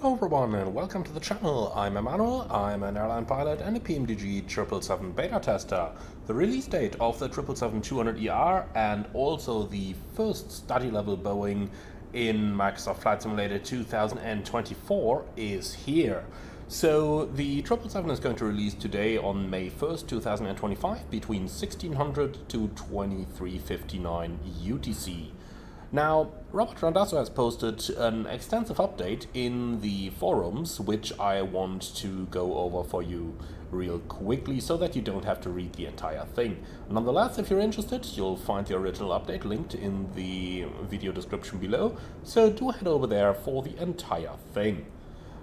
Hello everyone and welcome to the channel. I'm Emmanuel, I'm an airline pilot and a PMDG 777 beta tester. The release date of the 777-200ER and also the first study level Boeing in Microsoft Flight Simulator 2024 is here. So the 777 is going to release today on May 1st, 2025 between 1600 to 2359 UTC. Now, Robert Randazzo has posted an extensive update in the forums, which I want to go over for you real quickly so that you don't have to read the entire thing. Nonetheless, if you're interested, you'll find the original update linked in the video description below, so do head over there for the entire thing.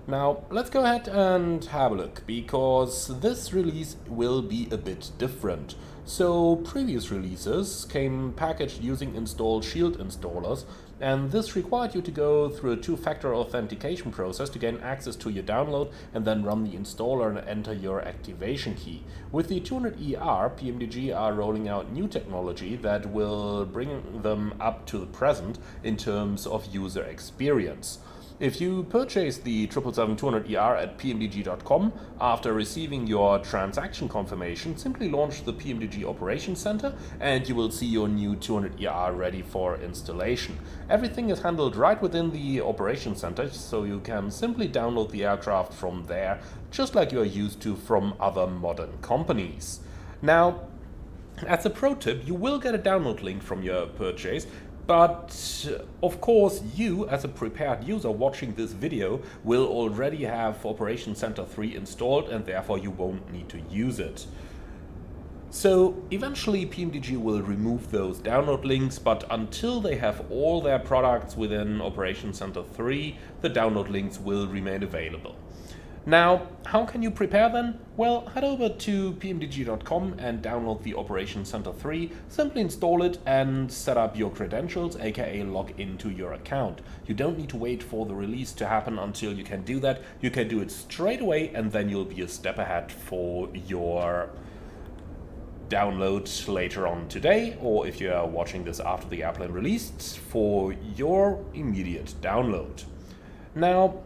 Now, let's go ahead and have a look, because this release will be a bit different. So, previous releases came packaged using install shield installers, and this required you to go through a two-factor authentication process to gain access to your download and then run the installer and enter your activation key. With the 200ER, PMDG are rolling out new technology that will bring them up to the present in terms of user experience. If you purchase the 777-200ER at PMDG.com after receiving your transaction confirmation, simply launch the PMDG Operations Center and you will see your new 200ER ready for installation. Everything is handled right within the Operations Center, so you can simply download the aircraft from there, just like you are used to from other modern companies. Now, as a pro tip, you will get a download link from your purchase, but of course you, as a prepared user watching this video, will already have Operation Center 3 installed and therefore you won't need to use it. So eventually PMDG will remove those download links, but until they have all their products within Operation Center 3, the download links will remain available. Now, how can you prepare then? Well, head over to pmdg.com and download the Operation Center 3, simply install it and set up your credentials, aka log into your account. You don't need to wait for the release to happen until you can do that. You can do it straight away and then you'll be a step ahead for your download later on today, or if you are watching this after the airplane released, for your immediate download. Now,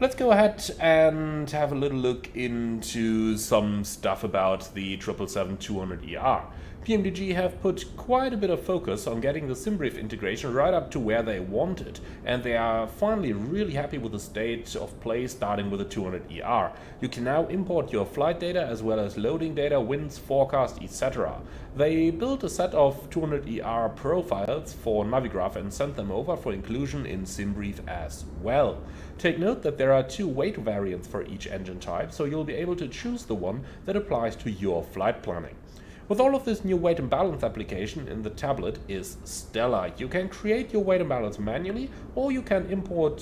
let's go ahead and have a little look into some stuff about the 777-200ER. PMDG have put quite a bit of focus on getting the Simbrief integration right up to where they want it, and they are finally really happy with the state of play starting with the 200ER. You can now import your flight data as well as loading data, winds, forecast, etc. They built a set of 200ER profiles for Navigraph and sent them over for inclusion in Simbrief as well. Take note that there are two weight variants for each engine type, so you'll be able to choose the one that applies to your flight planning. With all of this new weight and balance application in the tablet is stellar. You can create your weight and balance manually, or you can import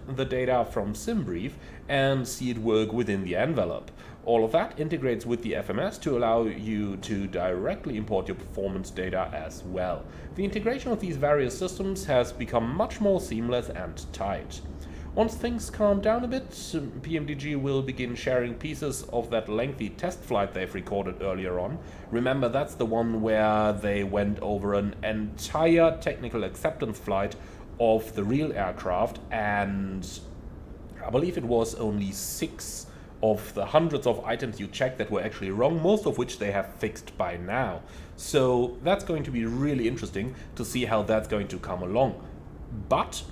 the data from Simbrief and see it work within the envelope. All of that integrates with the FMS to allow you to directly import your performance data as well. The integration of these various systems has become much more seamless and tight. Once things calm down a bit, PMDG will begin sharing pieces of that lengthy test flight they've recorded earlier on. Remember, that's the one where they went over an entire technical acceptance flight of the real aircraft, and I believe it was only 6 of the hundreds of items you checked that were actually wrong, most of which they have fixed by now. So that's going to be really interesting to see how that's going to come along. But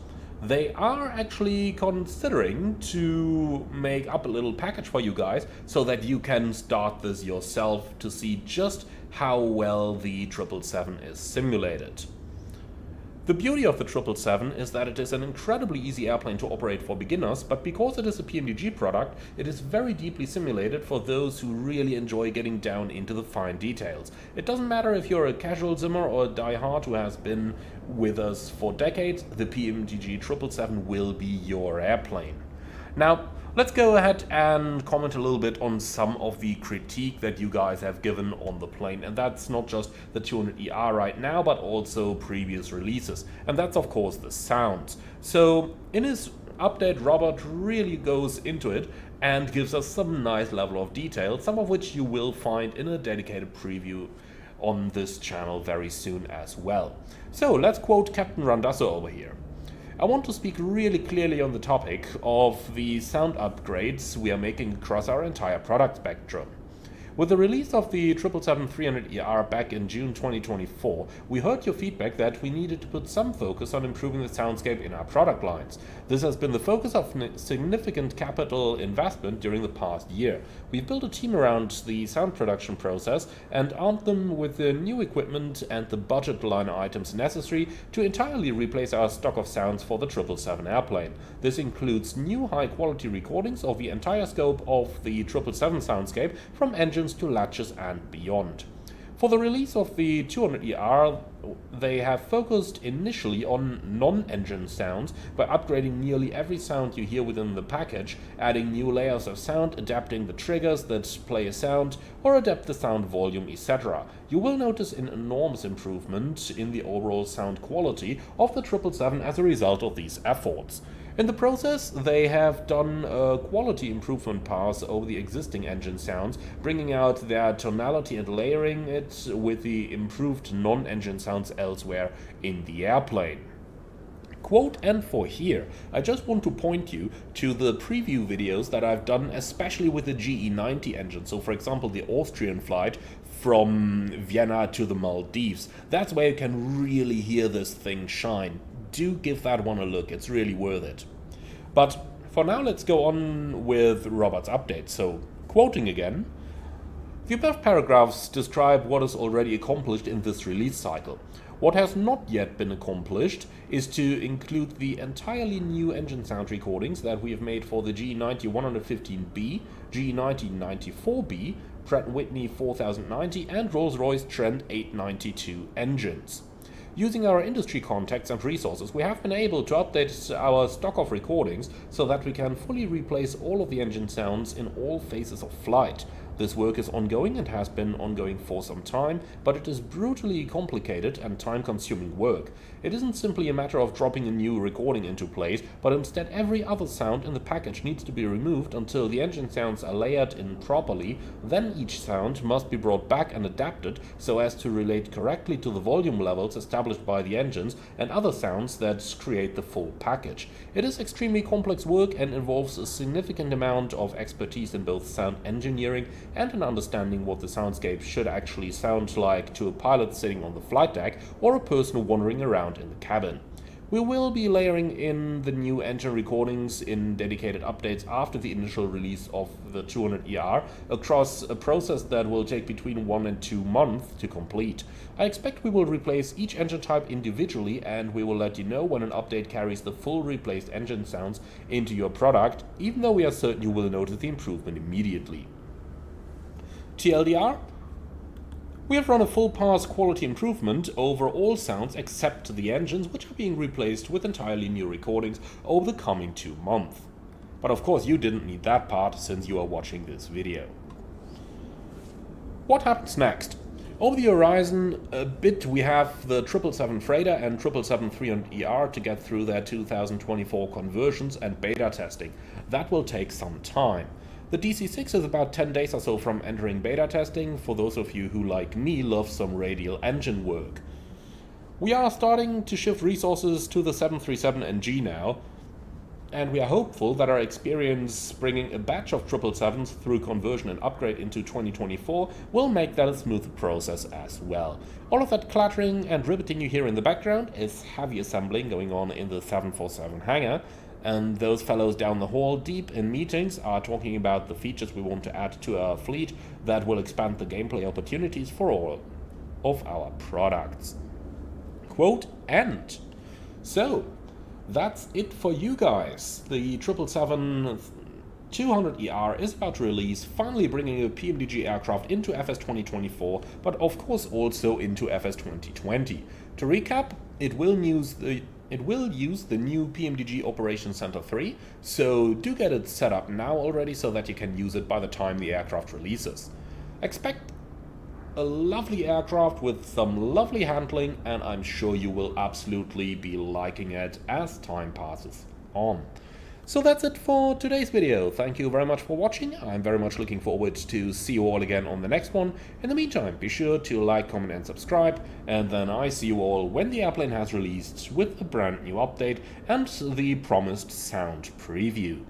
they are actually considering to make up a little package for you guys so that you can start this yourself to see just how well the 777 is simulated. The beauty of the 777 is that it is an incredibly easy airplane to operate for beginners, but because it is a PMDG product, it is very deeply simulated for those who really enjoy getting down into the fine details. It doesn't matter if you're a casual simmer or a diehard who has been with us for decades, the PMDG 777 will be your airplane. Now, let's go ahead and comment a little bit on some of the critique that you guys have given on the plane, and that's not just the 200ER right now, but also previous releases, and that's of course the sounds. So in his update, Robert really goes into it and gives us some nice level of detail, some of which you will find in a dedicated preview on this channel very soon as well. So let's quote Captain Randazzo over here. I want to speak really clearly on the topic of the sound upgrades we are making across our entire product spectrum. With the release of the 777-300ER back in June 2024, we heard your feedback that we needed to put some focus on improving the soundscape in our product lines. This has been the focus of significant capital investment during the past year. We've built a team around the sound production process and armed them with the new equipment and the budget line items necessary to entirely replace our stock of sounds for the 777 airplane. This includes new high-quality recordings of the entire scope of the 777 soundscape, from engines to latches and beyond. For the release of the 200ER, they have focused initially on non-engine sounds by upgrading nearly every sound you hear within the package, adding new layers of sound, adapting the triggers that play a sound, or adapt the sound volume, etc. You will notice an enormous improvement in the overall sound quality of the 777 as a result of these efforts. In the process, they have done a quality improvement pass over the existing engine sounds, bringing out their tonality and layering it with the improved non-engine sounds elsewhere in the airplane. Quote, and for here, I just want to point you to the preview videos that I've done, especially with the GE90 engine. So for example, the Austrian flight from Vienna to the Maldives. That's where you can really hear this thing shine. Do give that one a look, it's really worth it. But for now, let's go on with Robert's update. So, quoting again, the above paragraphs describe what is already accomplished in this release cycle. What has not yet been accomplished is to include the entirely new engine sound recordings that we have made for the GE90-115B, GE90-94B, Pratt & Whitney 4090 and Rolls-Royce Trent 892 engines. Using our industry contacts and resources, we have been able to update our stock of recordings so that we can fully replace all of the engine sounds in all phases of flight. This work is ongoing and has been ongoing for some time, but it is brutally complicated and time-consuming work. It isn't simply a matter of dropping a new recording into place, but instead every other sound in the package needs to be removed until the engine sounds are layered in properly. Then each sound must be brought back and adapted so as to relate correctly to the volume levels established by the engines and other sounds that create the full package. It is extremely complex work and involves a significant amount of expertise in both sound engineering and an understanding what the soundscape should actually sound like to a pilot sitting on the flight deck or a person wandering around in the cabin. We will be layering in the new engine recordings in dedicated updates after the initial release of the 200ER across a process that will take between 1 and 2 months to complete. I expect we will replace each engine type individually, and we will let you know when an update carries the full replaced engine sounds into your product, even though we are certain you will notice the improvement immediately. TLDR, we have run a full pass quality improvement over all sounds except the engines, which are being replaced with entirely new recordings over the coming 2 months. But of course you didn't need that part since you are watching this video. What happens next? Over the horizon a bit, we have the 777 Freighter and 777-300ER to get through their 2024 conversions and beta testing. That will take some time. The DC-6 is about 10 days or so from entering beta testing, for those of you who, like me, love some radial engine work. We are starting to shift resources to the 737NG now, and we are hopeful that our experience bringing a batch of 777s through conversion and upgrade into 2024 will make that a smooth process as well. All of that clattering and riveting you hear in the background is heavy assembling going on in the 747 hangar, and those fellows down the hall deep in meetings are talking about the features we want to add to our fleet that will expand the gameplay opportunities for all of our products. Quote, end. So, that's it for you guys. The 777-200ER is about to release, finally bringing a PMDG aircraft into FS 2024, but of course also into FS 2020. To recap, it will use the new PMDG Operations Center 3, so do get it set up now already so that you can use it by the time the aircraft releases. Expect a lovely aircraft with some lovely handling, and I'm sure you will absolutely be liking it as time passes on. So that's it for today's video. Thank you very much for watching. I'm very much looking forward to see you all again on the next one. In the meantime, be sure to like, comment and subscribe, and then I see you all when the airplane has released with a brand new update and the promised sound preview.